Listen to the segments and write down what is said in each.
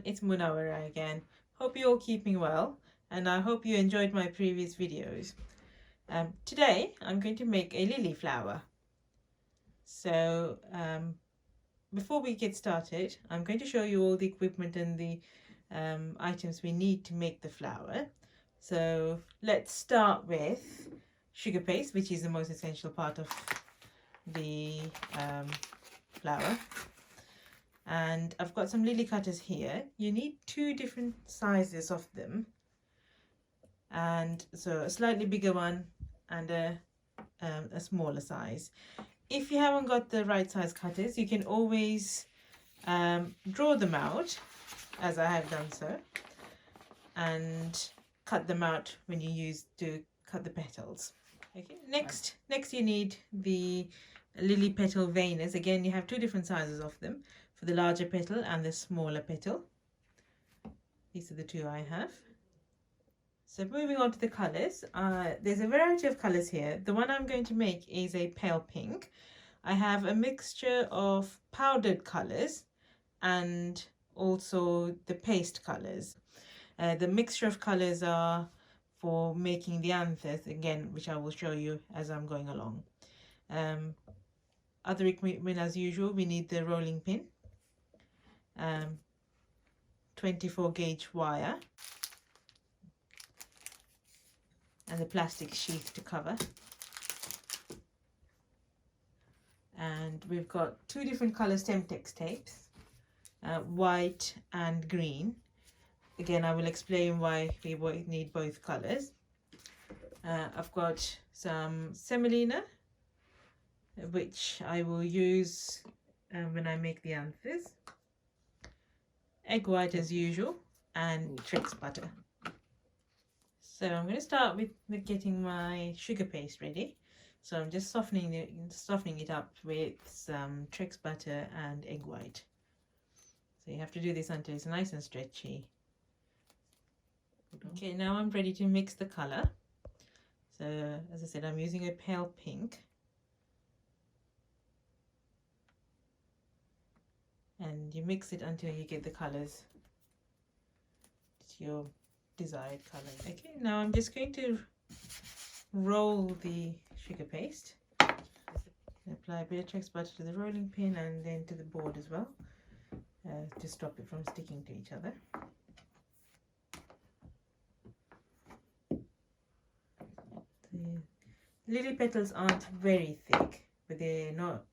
it's Munawara again. Hope you're all keeping well, and I hope you enjoyed my previous videos. Today I'm going to make a lily flower. So before we get started, I'm going to show you all the equipment and the items we need to make the flower. So let's start with sugar paste, which is the most essential part of the flower. And I've got some lily cutters here. You need two different sizes of them, and so a slightly bigger one and a smaller size. If you haven't got the right size cutters, you can always draw them out, as I have done so, and cut them out when you use to cut the petals. Okay, next you need the lily petal veiners. Again, you have two different sizes of them, for the larger petal and the smaller petal. These are the two I have. So moving on to the colors, there's a variety of colors here. The one I'm going to make is a pale pink. I have a mixture of powdered colors and also the paste colors. The mixture of colors are for making the anthers, again, which I will show you as I'm going along. Other equipment as usual, we need the rolling pin, 24 gauge wire, and the plastic sheath to cover. And we've got two different color Stemtex tapes, white and green. Again, I will explain why we need both colors. I've got some semolina, which I will use when I make the anthers, egg white as usual, and Trix butter. So I'm going to start with getting my sugar paste ready. So I'm just softening it up with some Trix butter and egg white. So you have to do this until it's nice and stretchy. Okay, now I'm ready to mix the color. So as I said, I'm using a pale pink. And you mix it until you get the colors to your desired color. Okay, now I'm just going to roll the sugar paste. Apply a bit of Trix butter to the rolling pin and then to the board as well, to stop it from sticking to each other. The lily petals aren't very thick, but they're not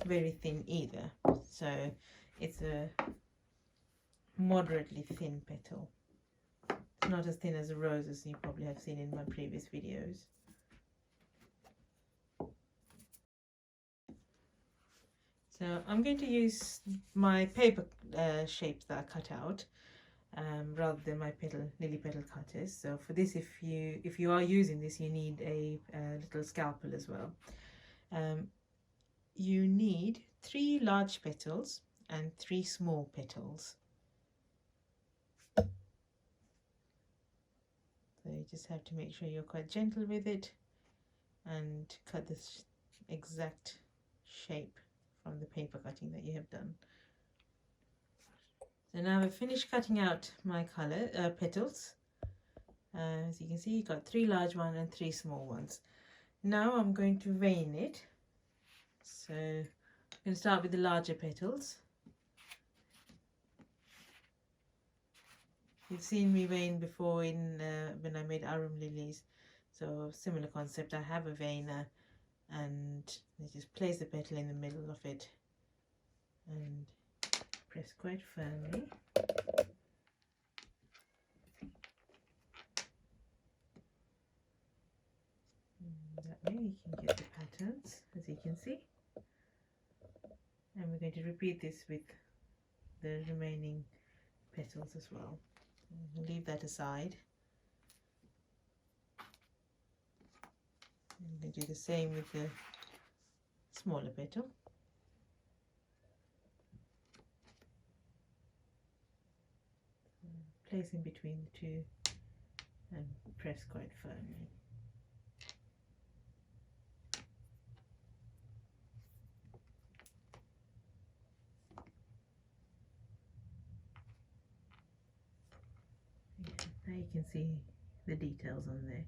very thin either. So it's a moderately thin petal. It's not as thin as the roses you probably have seen in my previous videos. So I'm going to use my paper shapes that I cut out rather than my lily petal cutters. So for this, if you are using this, you need a little scalpel as well. You need 3 large petals and 3 small petals. So you just have to make sure you're quite gentle with it and cut this exact shape from the paper cutting that you have done. So now I've finished cutting out my petals. As you can see, you've got 3 large ones and 3 small ones. Now I'm going to vein it. So I'm going to start with the larger petals. You've seen me vein before in when I made arum lilies, so similar concept. I have a veiner and I just place the petal in the middle of it and press quite firmly. That way you can get the patterns, as you can see. And we're going to repeat this with the remaining petals as well. We'll leave that aside. And we're going to do the same with the smaller petal. Place in between the two and press quite firmly. Now you can see the details on there,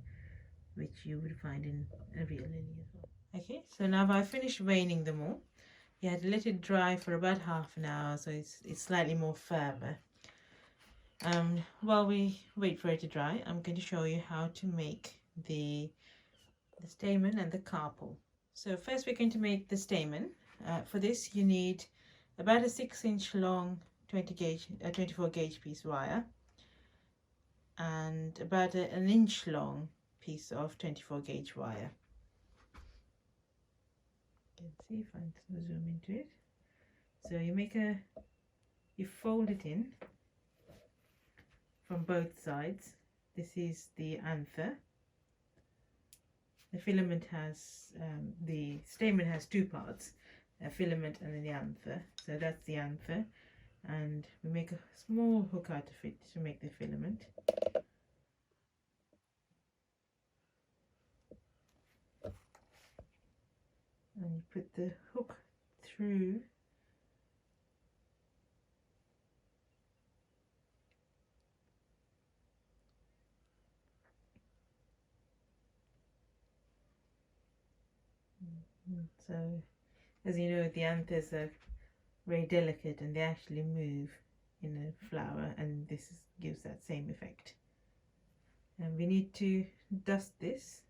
which you would find in a real lily as well. Okay, so now I've finished veining them all. You had to let it dry for about half an hour, so it's slightly more firmer. While we wait for it to dry, I'm going to show you how to make the stamen and the carpel. So first we're going to make the stamen. For this you need about a 6-inch long 24 gauge piece wire, and about an inch long piece of 24 gauge wire. You can see if I zoom into it. So you fold it in from both sides. This is the anther. The filament has, the stamen has two parts, a filament and then the anther. So that's the anther, and we make a small hook out of it to make the filament. And you put the hook through so, as you know, the anthers are very delicate and they actually move in a flower, and this gives that same effect. And we need to dust this,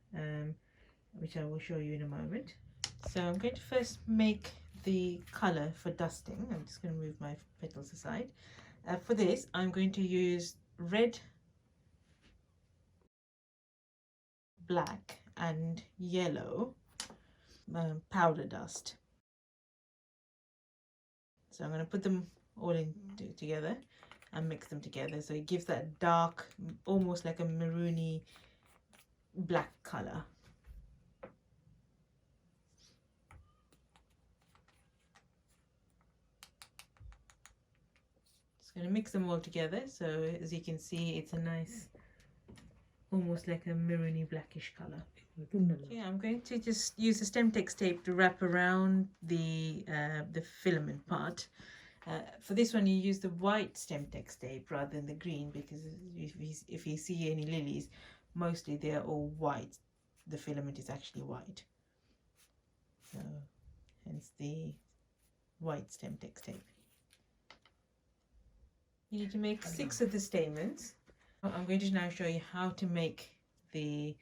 which I will show you in a moment. So I'm going to first make the colour for dusting. I'm just going to move my petals aside. For this I'm going to use red, black and yellow powder dust. So I'm going to put them all in together and mix them together, so it gives that dark, almost like a maroony black colour. Just going to mix them all together, so as you can see it's a nice, almost like a maroony blackish colour. Okay, I'm going to just use the Stemtex tape to wrap around the filament part. For this one you use the white Stemtex tape rather than the green, because if you see any lilies, mostly they're all white. The filament is actually white, so hence the white Stemtex tape. You need to make 6 of the stamens. I'm going to now show you how to make the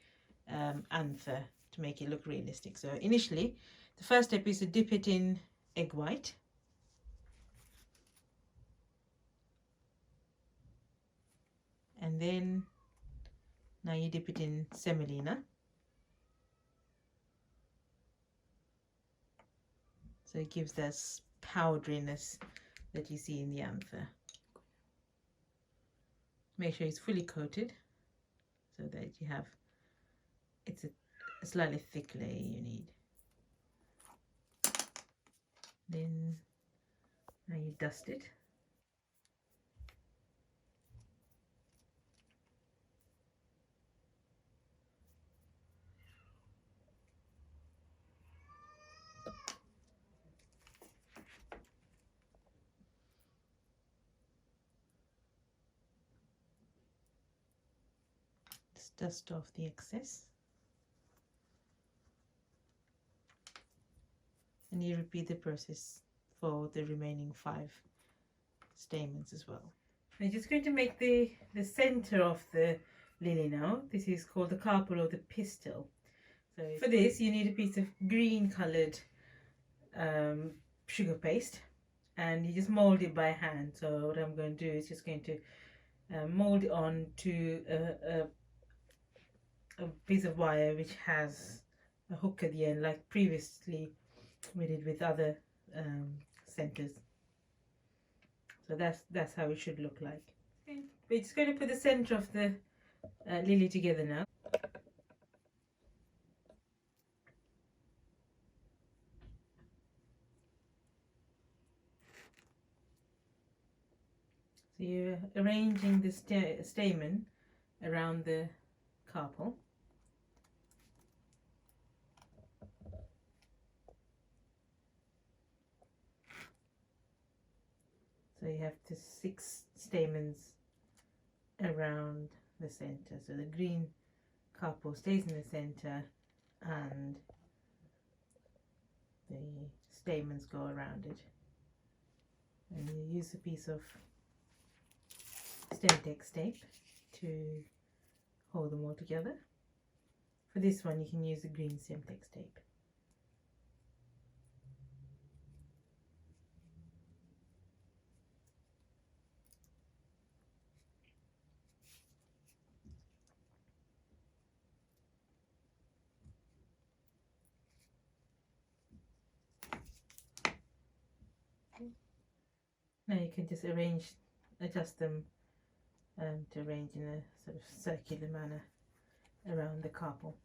anther to make it look realistic. So initially the first step is to dip it in egg white, and then now you dip it in semolina, so it gives this powderiness that you see in the anther. Make sure it's fully coated so that you have, it's a slightly thick layer you need. Then now you dust it. Just dust off the excess. And you repeat the process for the remaining 5 stamens as well. I'm just going to make the center of the lily now. This is called the carpel or the pistil. So for this you need a piece of green coloured sugar paste, and you just mold it by hand. So what I'm going to do is just going to mold it onto a piece of wire which has a hook at the end, like previously we did with other centers. So that's how it should look like. Okay. We're just going to put the center of the lily together now. So you're arranging the stamen around the carpel. So you have the 6 stamens around the center, so the green couple stays in the center and the stamens go around it. And you use a piece of Stemtex tape to hold them all together. For this one you can use the green Stemtex tape. Now you can just adjust them to arrange in a sort of circular manner around the couple.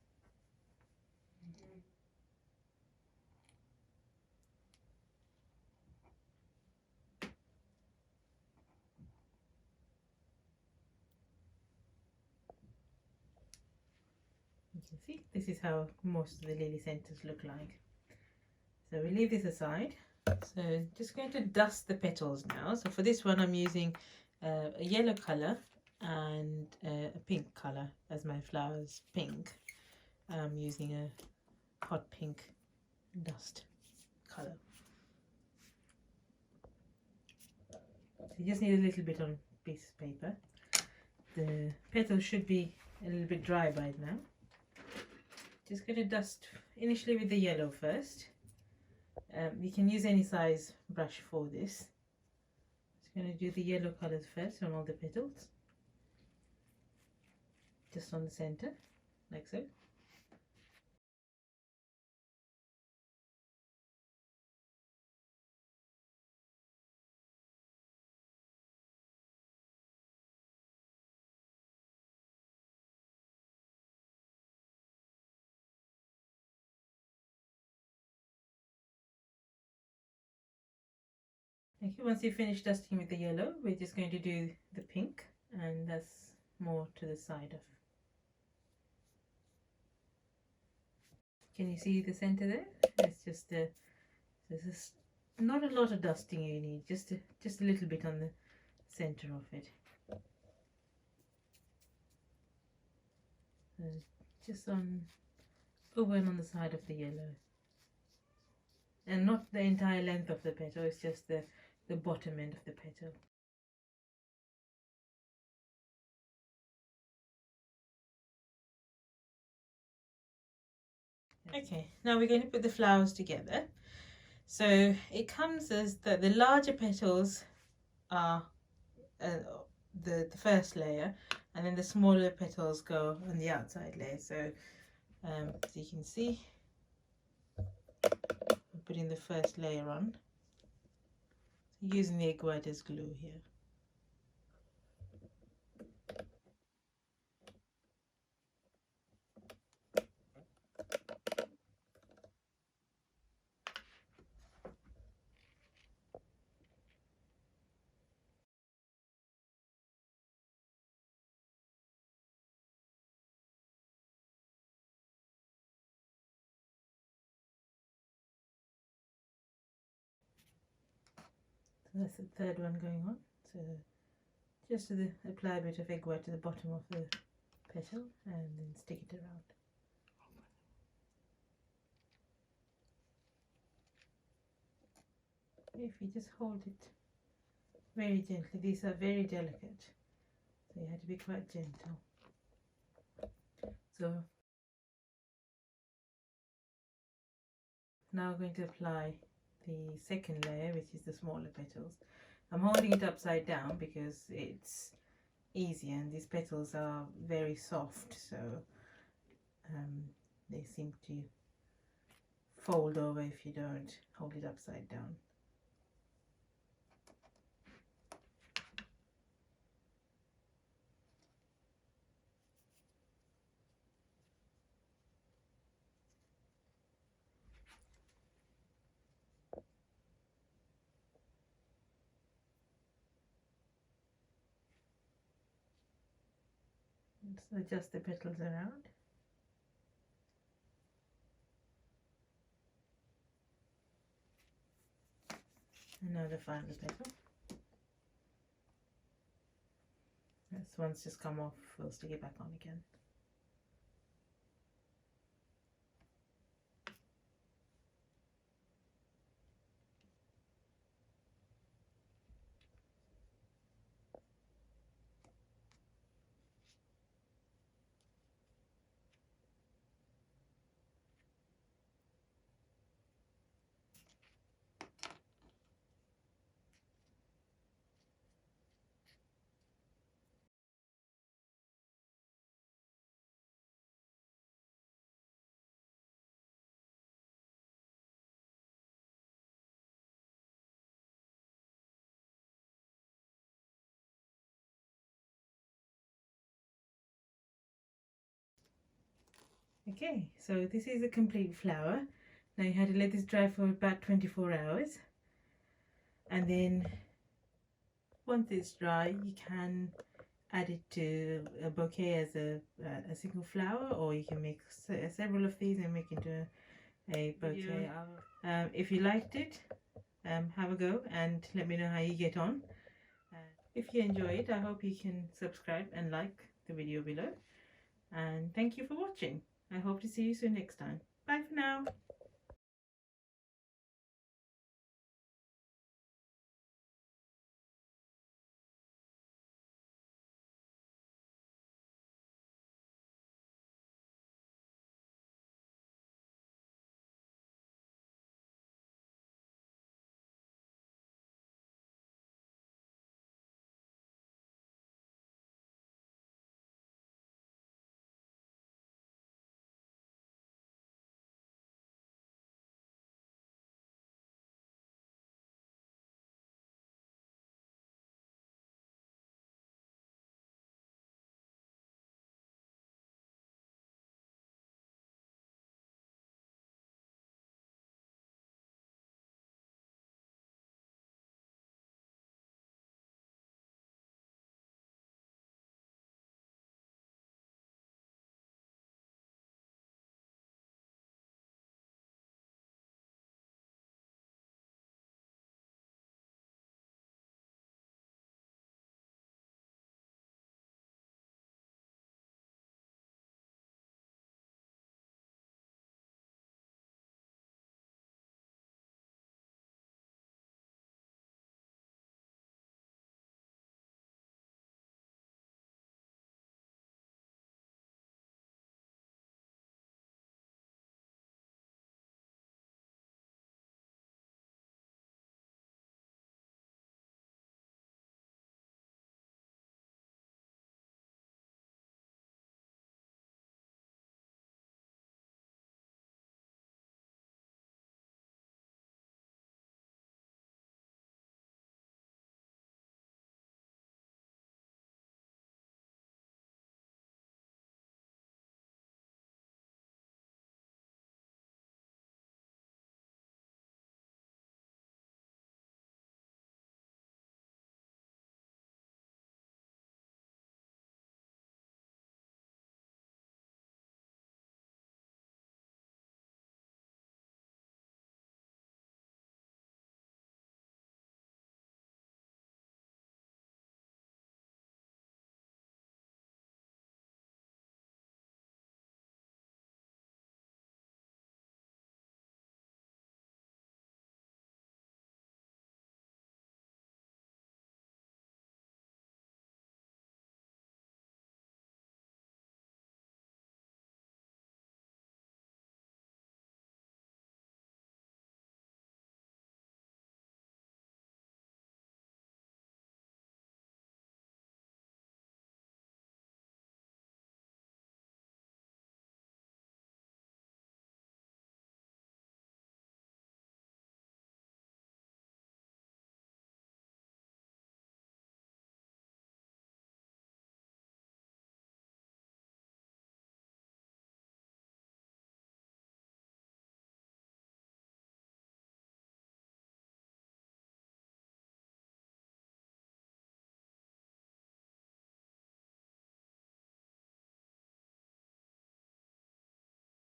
You can see this is how most of the lily centers look like. So we leave this aside. So just going to dust the petals now. So for this one I'm using a yellow colour and a pink colour as my flower's pink. I'm using a hot pink dust colour. So you just need a little bit on a piece of paper. The petals should be a little bit dry by now. Just going to dust initially with the yellow first. You can use any size brush for this. Just going to do the yellow colours first on all the petals. Just on the centre, like so. Okay, once you've finished dusting with the yellow, we're just going to do the pink, and that's more to the side of. Can you see the center there? It's just there's not a lot of dusting you need, just a little bit on the center of it. Just over and on the side of the yellow, and not the entire length of the petal. It's just the bottom end of the petal. Okay, now we're going to put the flowers together. So it comes as the larger petals are the first layer, and then the smaller petals go on the outside layer. So as you can see, I'm putting the first layer on, using the egg white as glue here. So that's the third one going on. So just apply a bit of egg white to the bottom of the petal and then stick it around. If you just hold it very gently, these are very delicate, so you have to be quite gentle. So now I'm going to apply the second layer, which is the smaller petals. I'm holding it upside down because it's easier, and these petals are very soft, so they seem to fold over if you don't hold it upside down. Just adjust the petals around. And now the final petal. This one's just come off, we'll stick it back on again. Okay, so this is a complete flower. Now you have to let this dry for about 24 hours, and then once it's dry you can add it to a bouquet as a single flower, or you can make several of these and make into a bouquet. If you liked it, have a go and let me know how you get on. If you enjoy it, I hope you can subscribe and like the video below, and thank you for watching. I hope to see you soon next time. Bye for now.